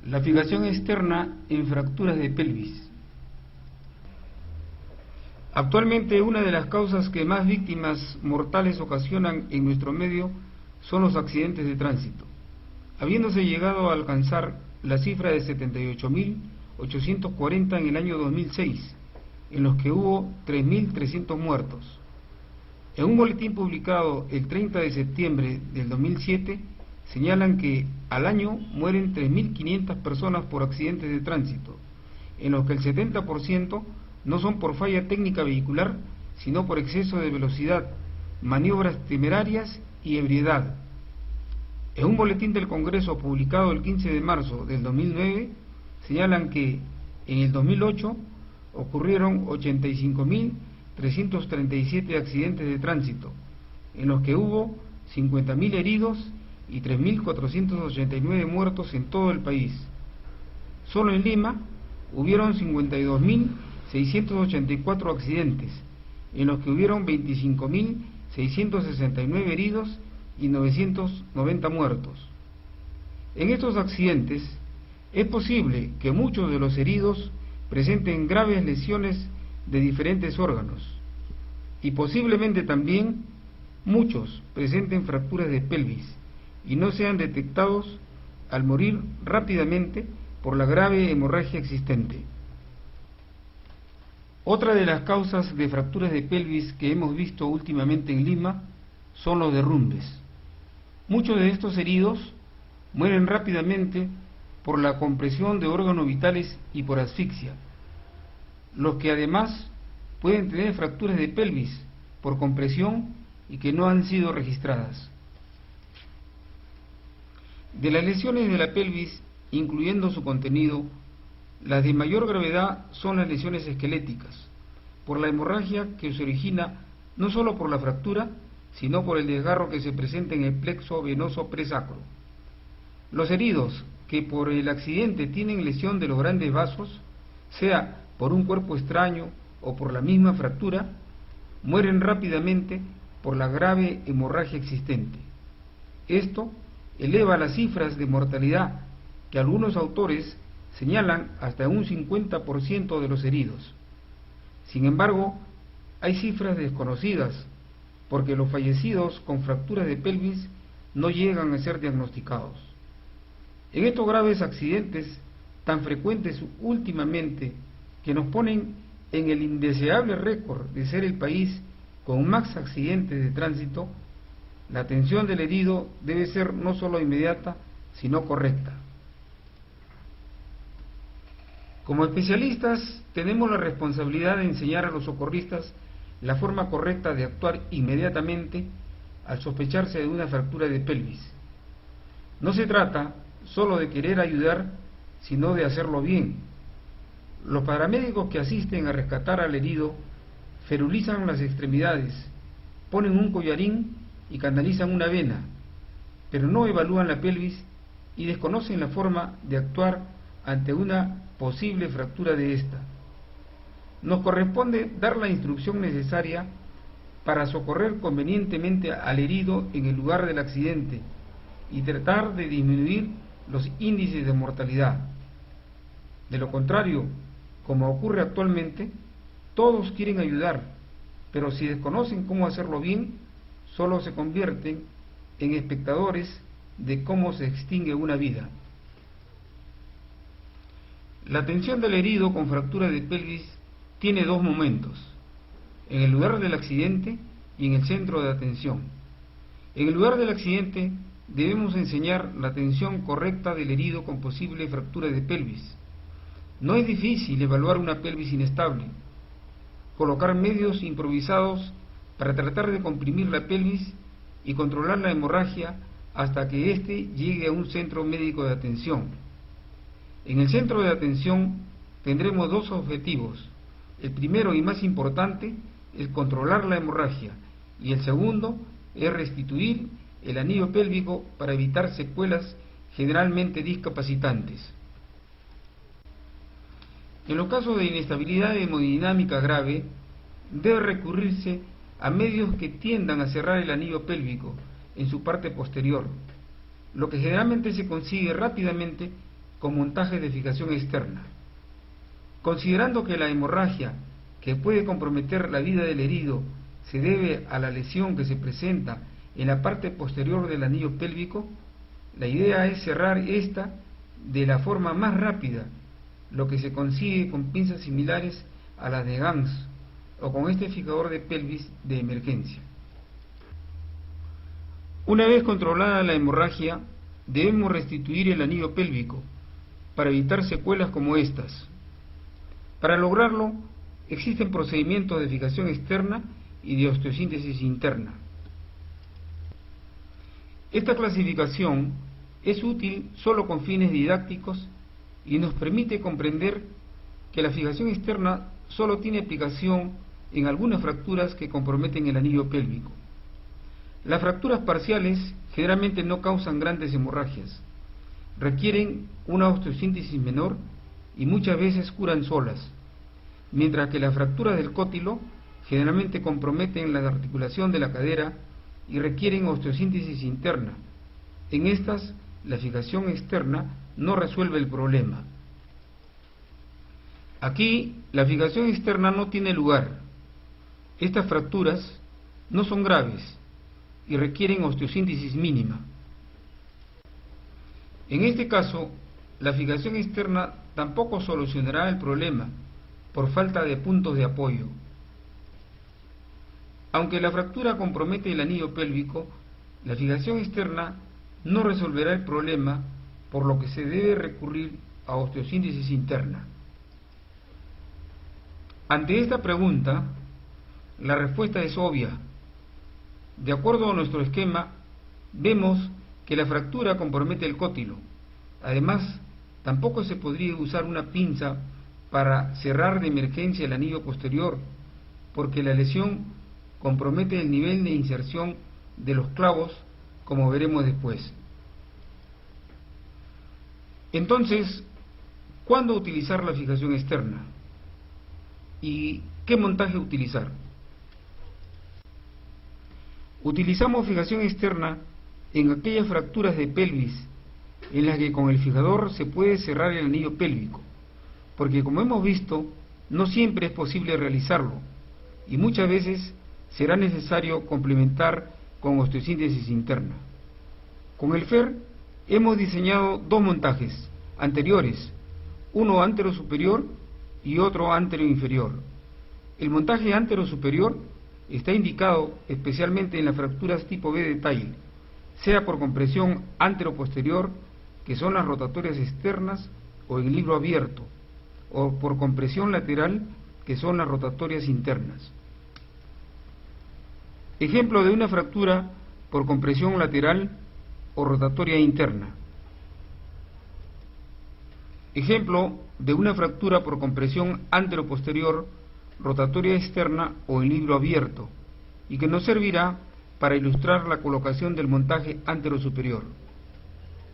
La fijación externa en fracturas de pelvis. Actualmente una de las causas que más víctimas mortales ocasionan en nuestro medio son los accidentes de tránsito, habiéndose llegado a alcanzar la cifra de 78.840 en el año 2006, en los que hubo 3.300 muertos. En un boletín publicado el 30 de septiembre del 2007, señalan que al año mueren 3.500 personas por accidentes de tránsito, en los que el 70% no son por falla técnica vehicular, sino por exceso de velocidad, maniobras temerarias y ebriedad. En un boletín del Congreso publicado el 15 de marzo del 2009, señalan que en el 2008 ocurrieron 85.337 accidentes de tránsito, en los que hubo 50.000 heridos y 3.489 muertos en todo el país. Solo en Lima hubieron 52.684 accidentes, en los que hubieron 25.669 heridos y 990 muertos. En estos accidentes es posible que muchos de los heridos presenten graves lesiones de diferentes órganos y posiblemente también muchos presenten fracturas de pelvis y no sean detectados al morir rápidamente por la grave hemorragia existente. Otra de las causas de fracturas de pelvis que hemos visto últimamente en Lima son los derrumbes. Muchos de estos heridos mueren rápidamente por la compresión de órganos vitales y por asfixia, los que además pueden tener fracturas de pelvis por compresión y que no han sido registradas. De las lesiones de la pelvis, incluyendo su contenido, las de mayor gravedad son las lesiones esqueléticas, por la hemorragia que se origina no solo por la fractura, sino por el desgarro que se presenta en el plexo venoso presacro. Los heridos que por el accidente tienen lesión de los grandes vasos, sea por un cuerpo extraño o por la misma fractura, mueren rápidamente por la grave hemorragia existente. Esto eleva las cifras de mortalidad que algunos autores señalan hasta un 50% de los heridos. Sin embargo, hay cifras desconocidas porque los fallecidos con fracturas de pelvis no llegan a ser diagnosticados. En estos graves accidentes tan frecuentes últimamente que nos ponen en el indeseable récord de ser el país con más accidentes de tránsito, la atención del herido debe ser no solo inmediata, sino correcta. Como especialistas, tenemos la responsabilidad de enseñar a los socorristas la forma correcta de actuar inmediatamente al sospecharse de una fractura de pelvis. No se trata solo de querer ayudar, sino de hacerlo bien. Los paramédicos que asisten a rescatar al herido ferulizan las extremidades, ponen un collarín y canalizan una vena, pero no evalúan la pelvis y desconocen la forma de actuar ante una posible fractura de esta. Nos corresponde dar la instrucción necesaria para socorrer convenientemente al herido en el lugar del accidente y tratar de disminuir los índices de mortalidad. De lo contrario, como ocurre actualmente, todos quieren ayudar, pero si desconocen cómo hacerlo bien, solo se convierten en espectadores de cómo se extingue una vida. La atención del herido con fractura de pelvis tiene dos momentos: en el lugar del accidente y en el centro de atención. En el lugar del accidente debemos enseñar la atención correcta del herido con posible fractura de pelvis. No es difícil evaluar una pelvis inestable, colocar medios improvisados para tratar de comprimir la pelvis y controlar la hemorragia hasta que éste llegue a un centro médico de atención. En el centro de atención tendremos dos objetivos. El primero y más importante es controlar la hemorragia y el segundo es restituir el anillo pélvico para evitar secuelas generalmente discapacitantes. En los casos de inestabilidad hemodinámica grave, debe recurrirse a medios que tiendan a cerrar el anillo pélvico en su parte posterior, lo que generalmente se consigue rápidamente con montajes de fijación externa. Considerando que la hemorragia que puede comprometer la vida del herido se debe a la lesión que se presenta en la parte posterior del anillo pélvico, la idea es cerrar esta de la forma más rápida, lo que se consigue con pinzas similares a las de Gans o con este fijador de pelvis de emergencia. Una vez controlada la hemorragia, debemos restituir el anillo pélvico para evitar secuelas como estas. Para lograrlo, existen procedimientos de fijación externa y de osteosíntesis interna. Esta clasificación es útil solo con fines didácticos y nos permite comprender que la fijación externa solo tiene aplicación en algunas fracturas que comprometen el anillo pélvico. Las fracturas parciales generalmente no causan grandes hemorragias, requieren una osteosíntesis menor y muchas veces curan solas, mientras que las fracturas del cótilo generalmente comprometen la articulación de la cadera y requieren osteosíntesis interna. En estas, la fijación externa no resuelve el problema. Aquí, la fijación externa no tiene lugar. Estas fracturas no son graves y requieren osteosíntesis mínima. En este caso, la fijación externa tampoco solucionará el problema por falta de puntos de apoyo. Aunque la fractura compromete el anillo pélvico, la fijación externa no resolverá el problema, por lo que se debe recurrir a osteosíntesis interna. Ante esta pregunta, la respuesta es obvia. De acuerdo a nuestro esquema, vemos que la fractura compromete el cótilo. Además, tampoco se podría usar una pinza para cerrar de emergencia el anillo posterior, porque la lesión compromete el nivel de inserción de los clavos, como veremos después. Entonces, ¿cuándo utilizar la fijación externa? ¿Y qué montaje utilizar? Utilizamos fijación externa en aquellas fracturas de pelvis en las que con el fijador se puede cerrar el anillo pélvico, porque como hemos visto, no siempre es posible realizarlo, y muchas veces será necesario complementar con osteosíntesis interna. Con el FER hemos diseñado dos montajes anteriores, uno antero-superior y otro antero-inferior. El montaje antero-superior está indicado especialmente en las fracturas tipo B de Tile, sea por compresión antero-posterior, que son las rotatorias externas, o en libro abierto, o por compresión lateral, que son las rotatorias internas. Ejemplo de una fractura por compresión lateral o rotatoria interna. Ejemplo de una fractura por compresión antero-posterior, rotatoria externa o en libro abierto, y que nos servirá para ilustrar la colocación del montaje antero-superior.